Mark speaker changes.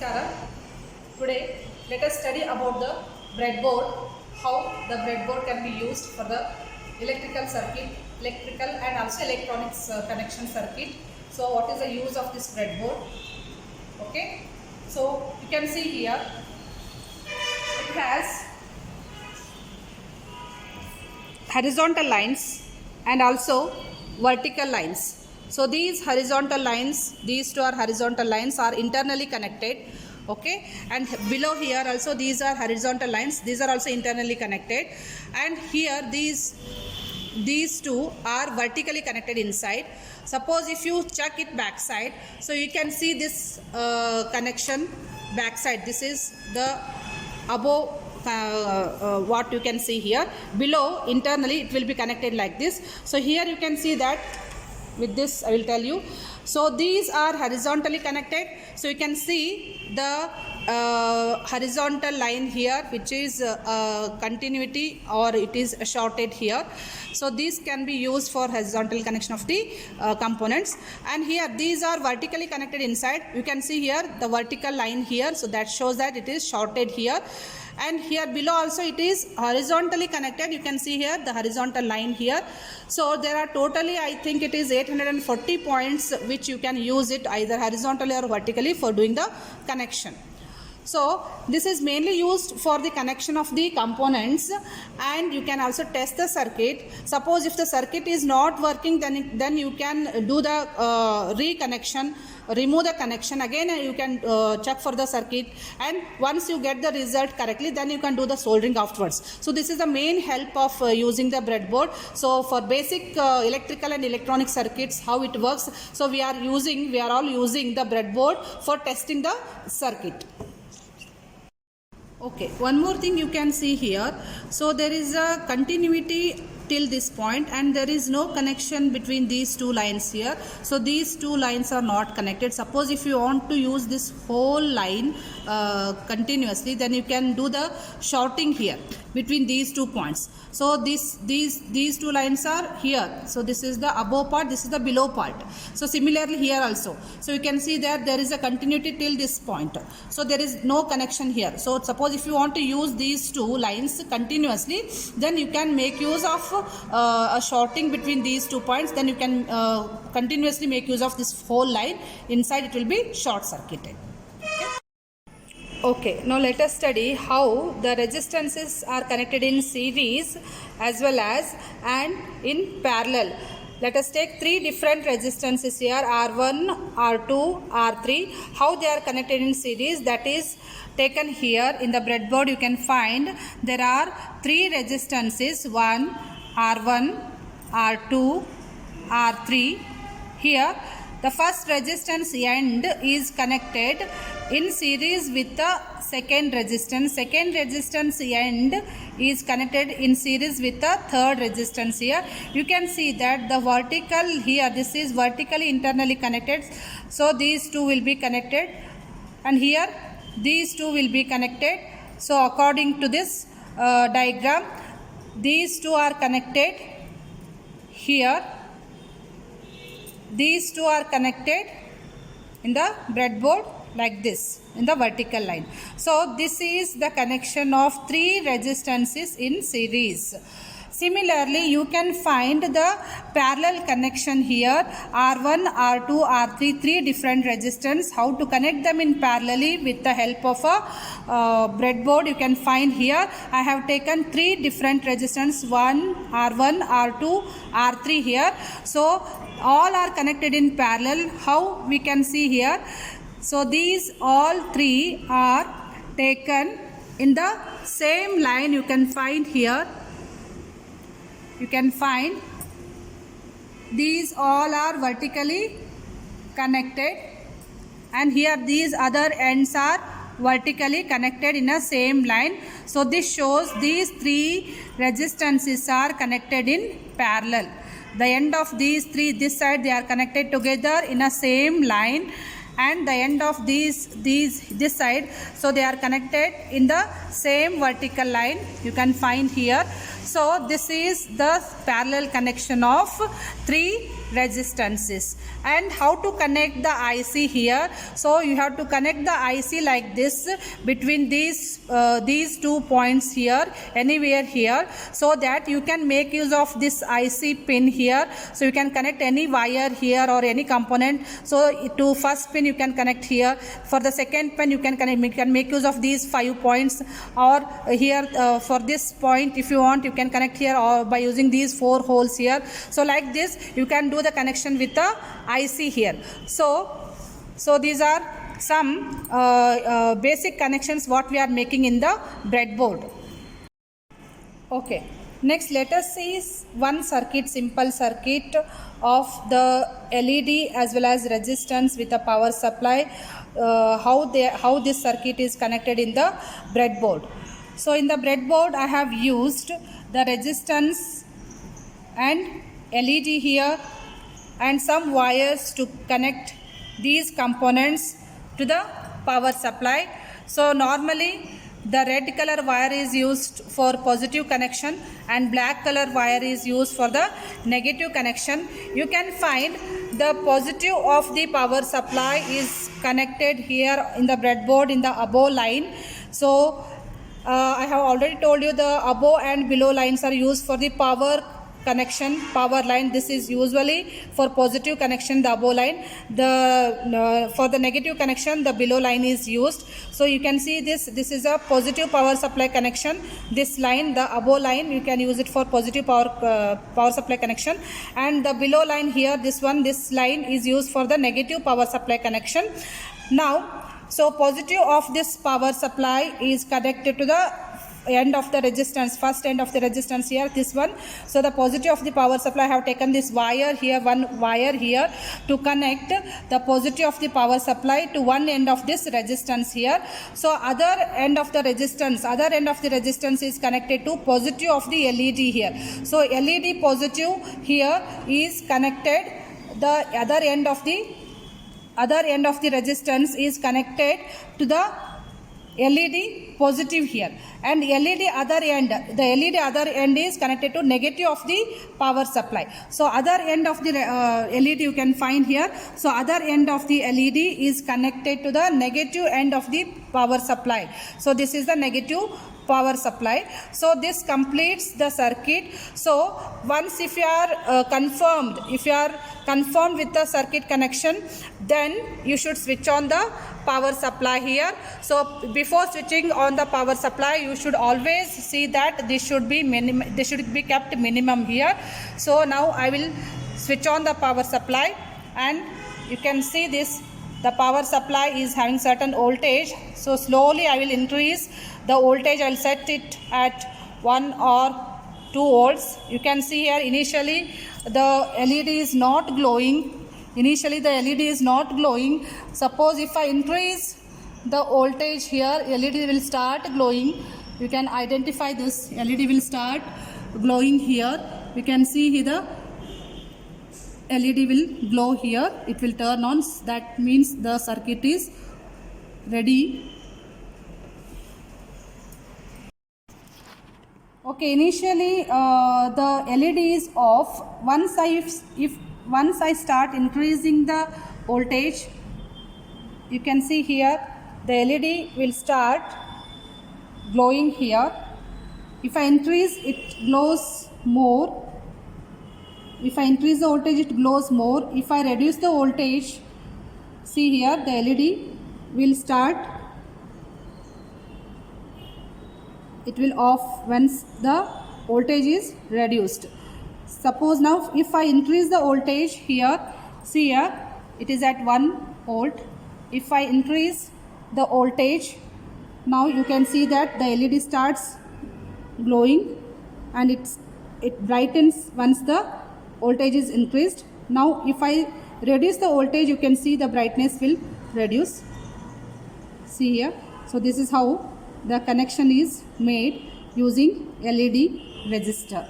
Speaker 1: Namaskaram. Today let us study about the breadboard, how the breadboard can be used for the electrical circuit, electrical and also electronics connection circuit. So what is the use of this breadboard? Okay, so you can see here it has horizontal lines and also vertical lines. So these horizontal lines, these two are horizontal lines, are internally connected. Okay, and below here also these are horizontal lines, these are also internally connected, and here these two are vertically connected inside. Suppose if you check it backside, so you can see this connection backside. This is the above what you can see here. Below internally it will be connected like this. So here you can see that with this I will tell you. So these are horizontally connected. So you can see the horizontal line here, which is continuity, or it is shorted here. So these can be used for horizontal connection of the components. And here these are vertically connected inside. You can see here the vertical line here, so that shows that it is shorted here. And here below also it is horizontally connected. You can see here the horizontal line here. So there are totally, I think it is 840 points which you can use it either horizontally or vertically for doing the connection. So this is mainly used for the connection of the components, and you can also test the circuit. Suppose if the circuit is not working, then you can do the reconnection, remove the connection, again you can check for the circuit, and once you get the result correctly, then you can do the soldering afterwards. So this is the main help of using the breadboard. So for basic electrical and electronic circuits, how it works, so we are all using the breadboard for testing the circuit. Okay, one more thing you can see here. So there is a continuity till this point, and there is no connection between these two lines here. So these two lines are not connected. Suppose if you want to use this whole line continuously, then you can do the shorting here between these 2 points. So these two lines are here. So this is the above part, this is the below part. So similarly here also. So you can see that there is a continuity till this point. So there is no connection here. So suppose if you want to use these two lines continuously, then you can make use of a shorting between these 2 points. Then you can continuously make use of this whole line. Inside it will be short circuited. Okay, now let us study how the resistances are connected in series as well as and in parallel. Let us take 3 different resistances here, R1, R2, R3. How they are connected in series, that is taken here in the breadboard. You can find there are 3 resistances, one R1, R2, R3. Here the first resistance end is connected in series with the second resistance. Second resistance end is connected in series with the third resistance here. You can see that the vertical here, this is vertically internally connected. So these two will be connected, and here these two will be connected. So according to this diagram, these two are connected here. These two are connected in the breadboard like this in the vertical line. So this is the connection of 3 resistances in series. Similarly, you can find the parallel connection here, R1, R2, R3, 3 different resistance. How to connect them in parallelly with the help of a breadboard, you can find here. I have taken 3 different resistance, R1, R2, R3 here. So all are connected in parallel. How we can see here? So these all 3 are taken in the same line. You can find here. You can find these all are vertically connected, and here these other ends are vertically connected in a same line. So this shows these 3 resistances are connected in parallel. The end of these 3, this side, they are connected together in a same line, and the end of this side, so they are connected in the same vertical line. You can find here. So this is the parallel connection of three resistances. And how to connect the IC here? So you have to connect the IC like this between these 2 points here, anywhere here, so that you can make use of this IC pin here. So you can connect any wire here or any component. So to first pin you can connect here. For the second pin you can connect, you can make use of these 5 points, or here for this point if you want you can connect here, or by using these 4 holes here. So like this you can do the connection with the IC here. So these are some basic connections what we are making in the breadboard. Okay, next let us see one circuit, simple circuit of the LED as well as resistance with a power supply, how this circuit is connected in the breadboard. So in the breadboard I have used the resistance and LED here and some wires to connect these components to the power supply. So normally the red color wire is used for positive connection and black color wire is used for the negative connection. You can find the positive of the power supply is connected here in the breadboard in the above line. So I have already told you the above and below lines are used for the power connection, power line. This is usually for positive connection, the above line. For the negative connection, the below line is used. So you can see this is a positive power supply connection. This line, the above line, you can use it for positive power supply connection, and the below line here, this line is used for the negative power supply connection. Now, so positive of this power supply is connected to the end of the resistance, first end of the resistance here, this one. So the positive of the power supply, I have taken this wire here, one wire here to connect the positive of the power supply to one end of this resistance here. So other end of the resistance is connected to positive of the LED here. So LED positive here is connected, the other end of the resistance is connected to the LED positive here, and LED other end is connected to negative of the power supply. So other end of the LED you can find here. So other end of the LED is connected to the negative end of the power supply. So this is the negative power supply. So this completes the circuit. So once if you are confirmed with the circuit connection, then you should switch on the power supply here. So before switching on the power supply, you should always see that this should be kept minimum here. So now I will switch on the power supply, and you can see this, the power supply is having certain voltage. So slowly I will increase the voltage. I will set it at 1 or 2 volts. You can see here initially the LED is not glowing. Suppose if I increase the voltage here, LED will start glowing. You can identify this, LED will start glowing here. You can see here the LED will glow here. It will turn on. That means the circuit is ready. Okay, initially the LED is off. Once I start increasing the voltage, you can see here the LED will start glowing here. If I increase, it glows more. If I increase the voltage, it glows more. If I reduce the voltage, see here the LED will start, it will off once the voltage is reduced. Suppose now if I increase the voltage here, see here it is at 1 volt. If I increase the voltage, now you can see that the LED starts glowing and it brightens once the voltage is increased. Now if I reduce the voltage, you can see the brightness will reduce. See here. So this is how the connection is made using LED resistor.